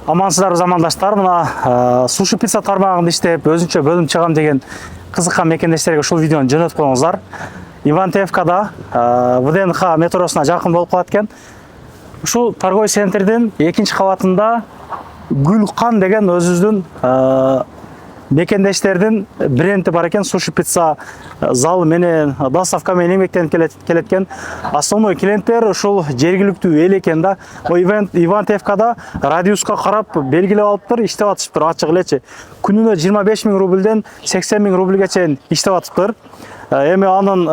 Амансыздар замандаштар, мына суши пицца тармагында иштеп, өзүнчө бөлүм чыгам деген кызыккан мекендештерге ушул видеону жөнөтүп коюңуздар. Ивантеевкада ВДНХ метросуна жакын болуп калат экен. Ушул торговый центрдин 2-кабатында Гүлкан деген өзүбүздүн мекендештердин бренди бар экен. Суши пицца залы менен доставка менен эмгектенип келеткен. Основной клиенттер ушул жергиликтүү эл экен да. Ивантеевкада радиуска карап белгилеп алыптыр, иштеп атышыптыр, ачык элечи. Күнүнө 25 000 рубльден 80 000 рубльге чейин иштеп атыптыр. Эми анын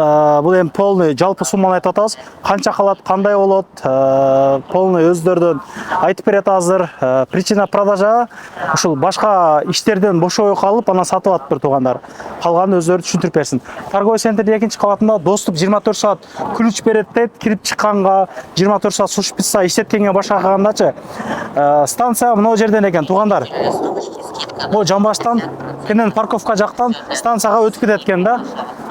бул эми полный жалпы сумманы айтып атабыз. Канча калат, кандай болот, полный өздөрдөн айтып берет азыр. Причина продажа ушул башка иштерден бошобой калып, анан сатып атыптыр туугандар. Калганын өздөрү түшүндүрүп берсин. Торговый центрдин 2-кабатында доступ 24 саат ключ берет дейт. Кирип чыкканга 24 саат суши пицца иштеткенге башлагандачы. Станция мына жерден экен туугандар. Бул жамбаштан кенен парковка жактан станцияга өтүп кетет экен да.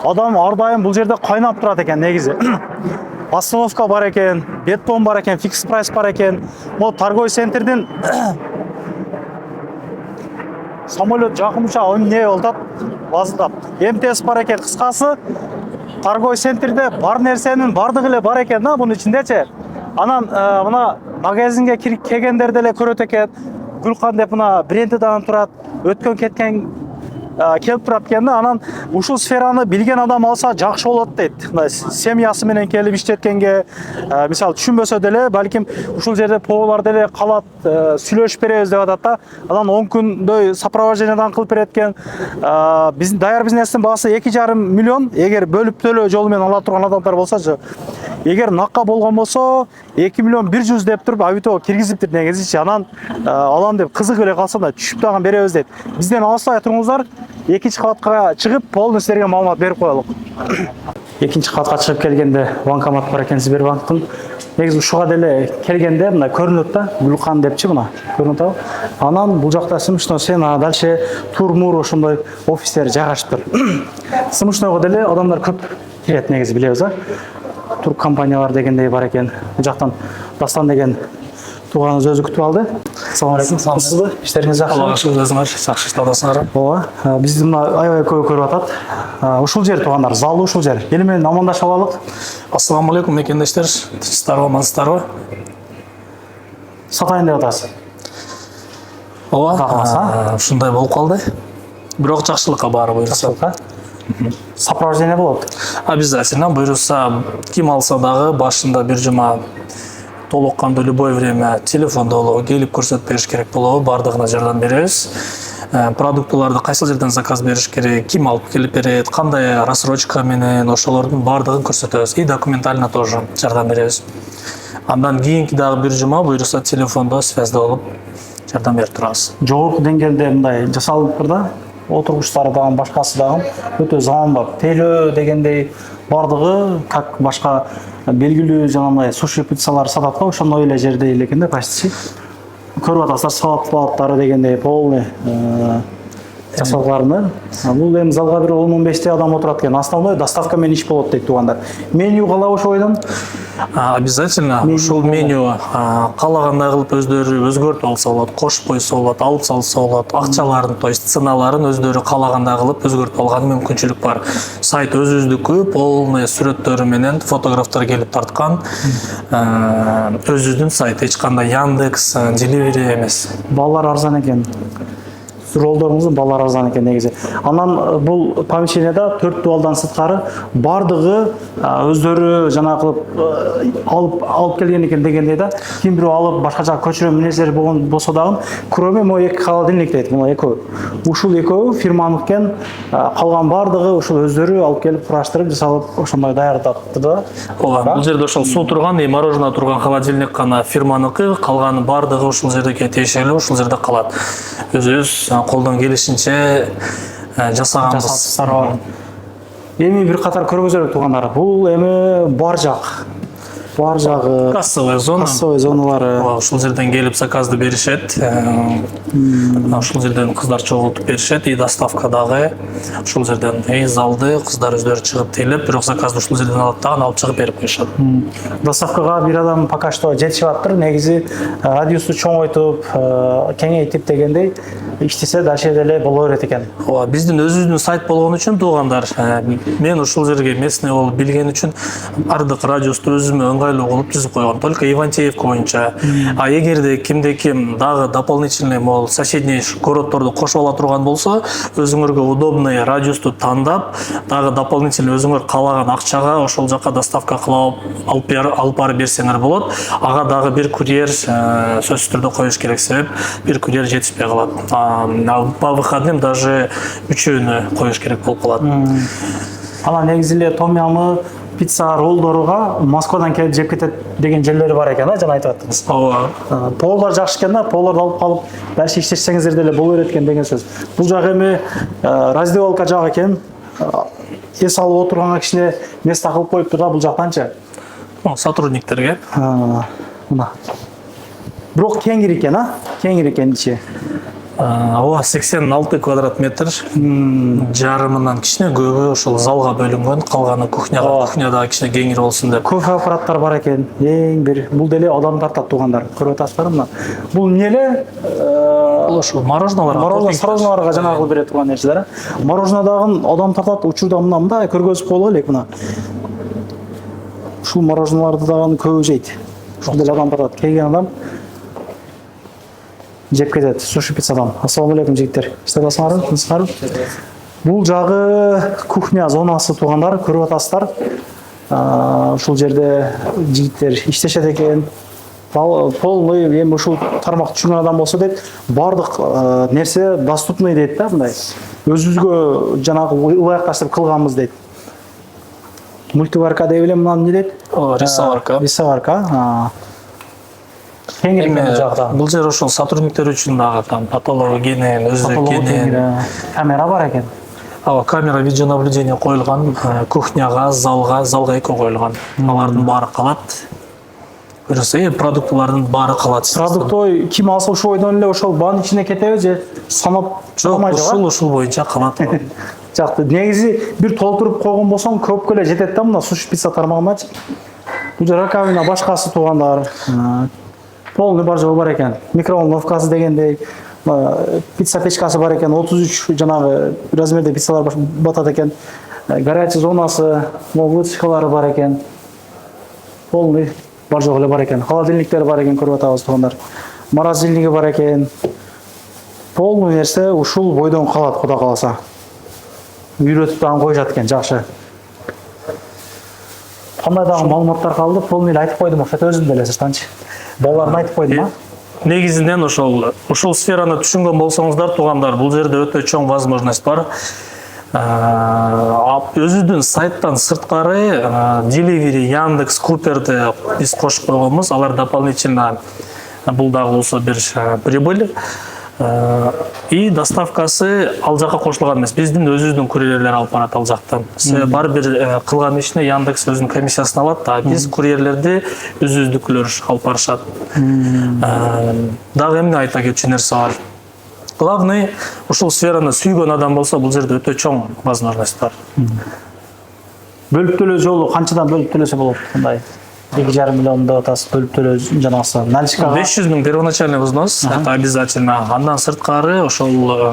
Адам ар дайым бул жерде кайнап турат экен негизи. Остановка бар экен, бетон бар экен, фикс прайс бар экен. Могу торговый центрдин самолет жакынча эмне болуп атат? Базылдап. МТС бар экен, кыскасы торговый центрде бар нерсенин бардыгы эле бар экен да, бунун ичиндечи. Анан мына магазинге келгендер деле көрөт экен. Гүлкан деп мына бренди дагы турат. Өткөн кеткен келип турат экен да. Анан ушул сфераны билген адам алса жакшы болот дейт. Семьясы менен келип иштеткенге, мисалы түшүнбөсө деле, балким ушул жерде поварлар деле калат, сүйлөшүп беребиз деп атат да. Анан 10 күндөй сопровождениедан кылып берет экен. Биздин даяр бизнестин баасы 2,5 миллион. Эгер бөлүп төлөө жолу менен ала турган адамдар болсочу, эгер накка болгон болсо 2 миллион 100 деп туруп авито киргизиптир негизичи. Анан алам деп кызык эле калса да түшүп дагы беребиз дейт. Бизден алыспай туруңуздар. 2-кабатка чыгып, полный силерге маалымат берип коелук. 2-кабатка чыгып келгенде банкомат бар экен Сбербанктын. Негизи ушуга деле келгенде мына көрүнөт да, Гүлкан депчи мына. Көрүнөт абы. Анан бул жакта сымышной сен, дальше турмур ошондой офистер жайгашыптыр. Сымышнойго деле адамдар көп келет негизи, билебиз а. Тур компаниялар дегендей бар экен. Бул жактан Дастан деген тууганыбыз өзү күтүп алды. Ассалам алейкум. Саламатсызбы? Иштериңиз жакшы? Аллага шүгүр, өзүңөр жакшы иштедасыңар. Ооба. Бизди мына аябай көп көрүп атат. Ушул жер туугандар, залы ушул жер. Эл менен амандашып алалык. Ассаламу алейкум мекендештер. Тынчсыздарбы, амансыздарбы? Сатайын деп атасыз. Ооба. Ушундай болуп калды. Бирок жакшылыкка баары буйруса. Сопровождение болот. Обязательно буйруса, ким алса дагы башында бир жума толук кандуу любой время телефон болобу, келип көрсөтүп бериш керек болобу, бардыгына жардам беребиз. Продуктыларды кайсыл жерден заказ бериш керек, ким алып келип берет, кандай рассрочка менен, ошолордун бардыгын көрсөтөбүз. И документально тоже жардам беребиз. Андан кийинки дагы бир жума буйруса телефондо связьда болуп жардам берип турабыз. Жогорку деңгээлде мындай жасалыптыр да. Отургучтары дагы башкасы дагы өтө заманбап. Телөө дегендей бардыгы как башка белгилүү жанагындай суши пиццалар сатат го, ошондой эле жерде эле экен да, почти. Көрүп атасыздар, салаттары дегендей полный жасалганы. Бул эми залга бир 10-15 адам отурат экен. Основной доставка менен иш болот дейт туугандар. Меню калабы ошо бойдон? Обязательно ушул меню каалагандай кылып өздөрү өзгөртүп алса болот, кошуп койсо болот, алып салса болот. Акчаларын, то есть ценаларын өздөрү каалагандай кылып өзгөртүп алган мүмкүнчүлүк бар. Сайт өзүбүздүкү, полный сүрөттөрү менен фотографтар келип тарткан. Өзүбүздүн сайт, эч кандай Яндекс, Delivery эмес. Балалар арзан экен. Ролдорыңыздын балалар арзан экен негизи. Анан бул помещениеда 4 дуалдан сырткары бардыгы өздөрү жана кылып алып келген экен дегендей да. Ким бирөө алып башка жака көчүрө мүнөздөр болгон болсо дагы, кроме мо 2 холодильник дейт, мына экөө. Ушул экөө фирманын экен, калган бардыгы ушул өздөрү алып келип кураштырып, жасалып ошондой даярдатты да. Ооба, бул жерде ошол суу турган, мороженое турган холодильник гана фирманыкы, калганы бардыгы ушул жердеги тиешелүү, ушул жерде калат. Өзүбүз колдон келишинче жасаганбыз. Эми бир катар көргөзөлүк туугандар. Бул эми бар жак. бар жагы кассовая зона. кассовый зоналары. Ушул жерден келип заказды беришет. Ушул жерден кыздар чогултуп беришет. И доставка дагы ушул жерден залды кыздар өздөрү чыгып тейлеп, бирок заказды ушул жерден алат дагы алып чыгып берип коюшат. Доставкага бир адам пока что жетишип атыр. Негизи радиусту чоңойтуп, кеңейтип дегендей иштесе дальше деле боло берет экен. Ооба, биздин өзүбүздүн сайт болгон үчүн туугандар, мен ушул жерге местный болуп билген үчүн бардык радиусту өзүмө ыңгайлуу кылып түзүп койгом. Только Ивантеевка боюнча. А эгерде кимде ким дагы дополнительный могул соседний городдорду кошуп ала турган болсо, өзүңөргө удобный радиусту тандап, дагы дополнительный өзүңөр каалаган акчага ошол жака доставка кылып алып барып берсеңер болот. Ага дагы бир курьер сөзсүз түрдө коюш керек, себеп бир курьер жетишпей калат. По выходным даже үчөөнү коюш керек болуп калат. Ана негизи эле том ямы пицца роллдоруга Москвадан келип жеп кетет деген жерлери бар экен, жана айтып аттыңыз. Ооба. Поварлар жакшы экен да, поварларды алып калып, дальше иштешсеңиздер деле боло берет экен деген сөз. Бул жагы эми раздевалка жагы экен. Эс алып отурганга кичине место кылып коюптур да бул жактанчы. Сотрудниктерге. Мына. Бирок кеңири экен, кеңири экен ичи. Ооба, 86 квадрат метр. Жарымынан кичине көбү ошол залга бөлүнгөн, калганы кухняга, кухняда кичине кеңири болсун деп. Кофе аппараттар бар экен. Эң бир бул деле адам тартат туугандар. Көрүп атасыздар мына. Бул эмне эле? Ошол мороженоолорго жана кылып берет турган нерселер. Мороженодагы адам тартат учурда мындай көргөзүп коелу элек мына. Ушул мороженолорду дагы көбү жейт. Ушул деле адам тартат. Келген адам жеп кетет. Суши пиццадан. Ассаламу алейкум жигиттер. Иштебасыңарбы? Бул жагы кухня зонасы туугандар, көрүп атасыздар. Ушул жерде жигиттер иштешет экен. Полный эми ушул тармакты түшүнгөн адам болсо дейт, бардык нерсе доступный дейт да, мындай. Өзүбүзгө жанагы ылайыкташтырып кылганбыз дейт. Мультиварка деп эле мына эмне дейт? Рисоварка. Рисоварка. Бул жер ошол сотрудниктер үчүн дагы там патологоген, өздөкенен. Камера бар экен. Камера видеонаблюдение коюлган, кухняга, залга эки коюлган. Алардын баары калат. Көрөсүз, продуктылардын баары калат. Продуктой ким алса ошол бойдон эле ошол баанын ичине кетеби же санап чыкмай жок? Ушул боюнча калат. Жакты. Негизи бир толтуруп койгон болсоң көпкө эле жетет да мына суши пицца тармагындачы. Бул жер раковина башкасы туугандар. Полный бар жол бар экен. Микроволновкасы дегендей, пицца печкасы бар экен. 33 жанагы размерде пиццалар батат экен. Горячий зонасы, вытяжкалары бар экен. Полный бар жол эле бар экен. Холодильниктер бар экен, көрүп атабыз туугандар. Морозильниги бар экен. Полный нерсе ушул бойдон калат, куда каласа. Үйрөтүп дагы коюшат экен, жакшы. Кандай дагы маалыматтар калды? Полный айтып койдум, ошо өзүм деле сыртанчы. Балаларына айтып койдум, Негизинен ушул сфераны түшүнгөн болсоңуздар, туугандар, бул жерде өтө чоң возможность бар. Өзүбүздүн сайттан сырткары Delivery, Яндекс, Куперди биз кошуп койгонбуз. Алар дополнительно бул дагы болсо бир прибыль. И доставкасы ал жака кошулган эмес. Биздин өзүбүздүн курьерлер алып барат ал жактан. Бар бир кылган ишине Яндекс өзүнүн комиссиясын алат, а биз курьерлерди өзүбүздүкүлөр алып барышат. Дагы эмне айта кетчү нерсе бар. Главный ушул сфераны сүйгөн адам болсо, бул жерде өтө чоң возможность бар. Бөлүп төлөө жолу канчадан бөлүп төлөсө болот? Мындай 2,5 миллион деп атасыз, бөлүп төлөө жанагысы. Наличкага 500 миң первоначальный взнос, это обязательно. Андан сырткары ошол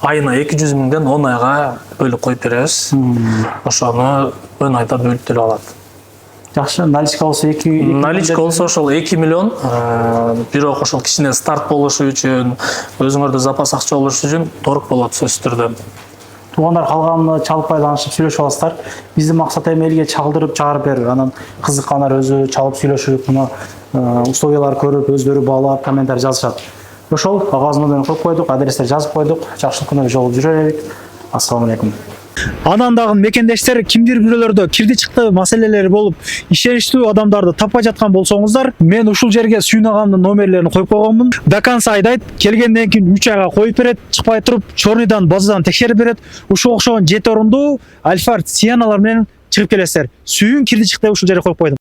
айына 200 миңден 10 айга бөлүп коюп беребиз. Ошону өн айда бөлүп төлөп алат. Жакшы, наличка болсо 2 наличка болсо ошол 2 миллион. Бирок ошол кичине старт болушу үчүн, өзүңөрдө запас акча болушу үчүн торг болот сөзсүз түрдө. Туугандар калганын чалып байланышып сүйлөшүп аласыздар. Биздин максат эми элге чалдырып чыгарып берүү. Анан кызыккандар өзү чалып сүйлөшүп, мына условиялар көрүп, өздөрү баалап, комментарий жазышат. Ошол кагазына коюп койдук, адрестер жазып койдук. Жакшылык күнү жолуп жүрө берелик. Ассаламу алейкум. Анан дагы мекендештер кимдир бирөөлөрдө кирди чыкты маселелери болуп, ишеничтүү адамдарды таппай жаткан болсоңуздар, мен ушул жерге сүйүнагамдын номерлерин коюп койгонмун. До конца айдайт, келгенден кийин 3 айга коюп берет, чыкпай туруп, чорныйдан, базадан текшерип берет. Ушул окшогон 7 орундуу Альфард Сианалар менен чыгып келесиздер. Сүйүн кирди чыкты ушул жерге коюп койдум.